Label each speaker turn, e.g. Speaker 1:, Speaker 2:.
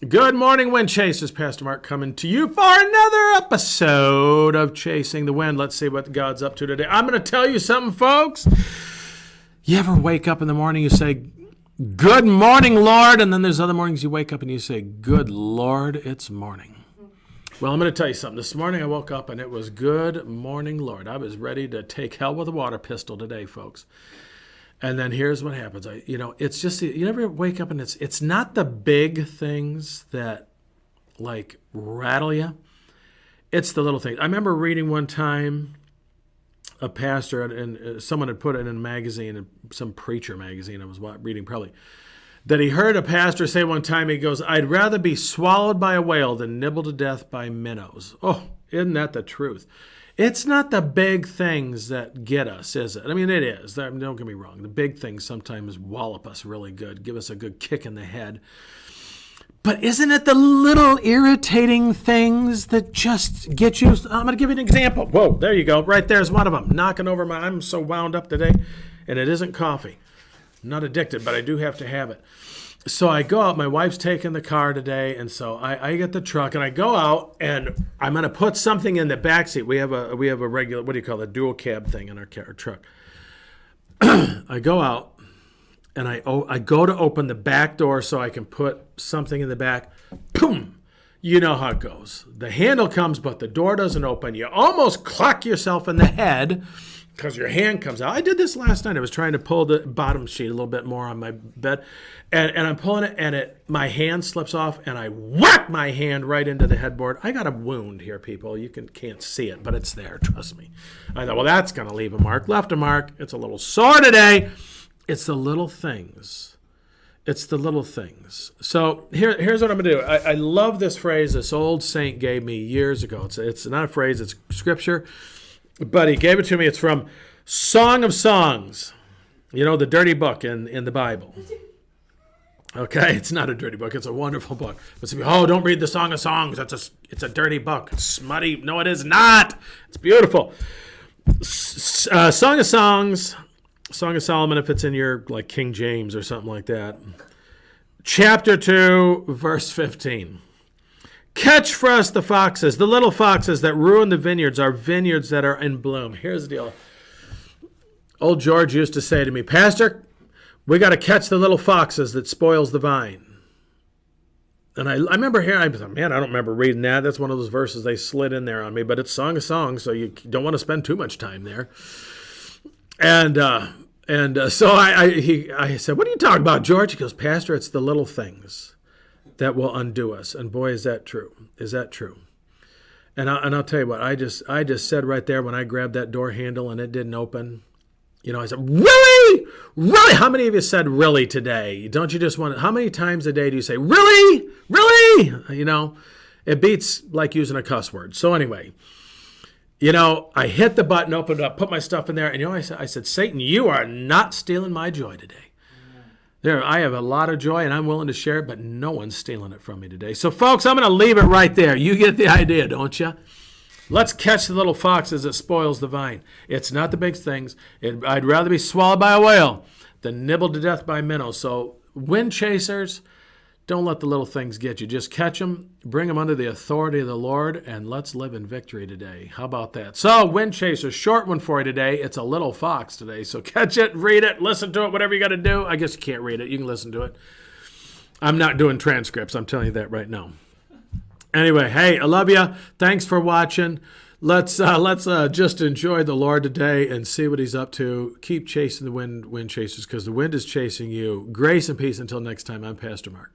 Speaker 1: Good morning, Wind Chasers. Pastor Mark coming to you for another episode of Chasing the Wind. Let's see what God's up to today. I'm going to tell you something, folks. You ever wake up in the morning, you say, "Good morning, Lord," and then there's other mornings you wake up and you say, "Good Lord, it's morning." Well, I'm going to tell you something. This morning I woke up and it was "Good morning, Lord." I was ready to take hell with a water pistol today, folks. And then here's what happens. It's just, you never wake up and it's not the big things that like rattle you. It's the little things. I remember reading one time a pastor, and someone had put it in a magazine, some preacher magazine I was reading probably, that he heard a pastor say one time, he goes, "I'd rather be swallowed by a whale than nibbled to death by minnows." Oh, isn't that the truth? It's not the big things that get us, is it? I mean, it is. Don't get me wrong. The big things sometimes wallop us really good, give us a good kick in the head. But isn't it the little irritating things that just get you? I'm going to give you an example. Whoa, there you go. Right there's one of them. Knocking over I'm so wound up today. And it isn't coffee. I'm not addicted, but I do have to have it. So I go out, my wife's taking the car today, and so I get the truck, and I go out, and I'm going to put something in the back seat. We have a regular, what do you call it, dual cab thing in our truck. I go out, and I go to open the back door so I can put something in the back. Boom! You know how it goes. The handle comes, but the door doesn't open. You almost clock yourself in the head because your hand comes out. I did this last night. I was trying to pull the bottom sheet a little bit more on my bed, and I'm pulling it, and my hand slips off, and I whack my hand right into the headboard. I got a wound here, people. You can't see it, but it's there. Trust me. I thought, well, that's going to leave a mark. Left a mark. It's a little sore today. It's the little things. It's the little things. So here's what I'm going to do. I love this phrase this old saint gave me years ago. It's not a phrase. It's scripture. But he gave it to me. It's from Song of Songs. You know, the dirty book in the Bible. Okay, it's not a dirty book. It's a wonderful book. But some people, oh, don't read the Song of Songs. It's a dirty book. It's smutty. No, it is not. It's beautiful. Song of Songs, Song of Solomon, if it's in your like King James or something like that. Chapter 2, verse 15. "Catch for us the foxes, the little foxes that ruin the vineyards, our vineyards that are in bloom." Here's the deal. Old George used to say to me, "Pastor, we got to catch the little foxes that spoils the vine." And I remember hearing, I thought, man, I don't remember reading that. That's one of those verses they slid in there on me, but it's Song of Songs, so you don't want to spend too much time there. And so I said, "What are you talking about, George?" He goes, "Pastor, it's the little things that will undo us." And boy, is that true. Is that true? And I'll tell you what, I just said right there when I grabbed that door handle and it didn't open, I said, "Really? Really?" How many of you said "really" today? Don't you just want to, how many times a day do you say, "Really? Really?" It beats like using a cuss word. So anyway, I hit the button, opened it up, put my stuff in there, and I said, "Satan, you are not stealing my joy today." I have a lot of joy, and I'm willing to share it, but no one's stealing it from me today. So, folks, I'm going to leave it right there. You get the idea, don't you? Let's catch the little foxes that spoils the vine. It's not the big things. I'd rather be swallowed by a whale than nibbled to death by minnows. So, wind chasers, don't let the little things get you. Just catch them, bring them under the authority of the Lord, and let's live in victory today. How about that? So, wind chasers, short one for you today. It's a little fox today. So catch it, read it, listen to it, whatever you got to do. I guess you can't read it. You can listen to it. I'm not doing transcripts. I'm telling you that right now. Anyway, hey, I love you. Thanks for watching. Let's just enjoy the Lord today and see what he's up to. Keep chasing the wind chasers, because the wind is chasing you. Grace and peace until next time. I'm Pastor Mark.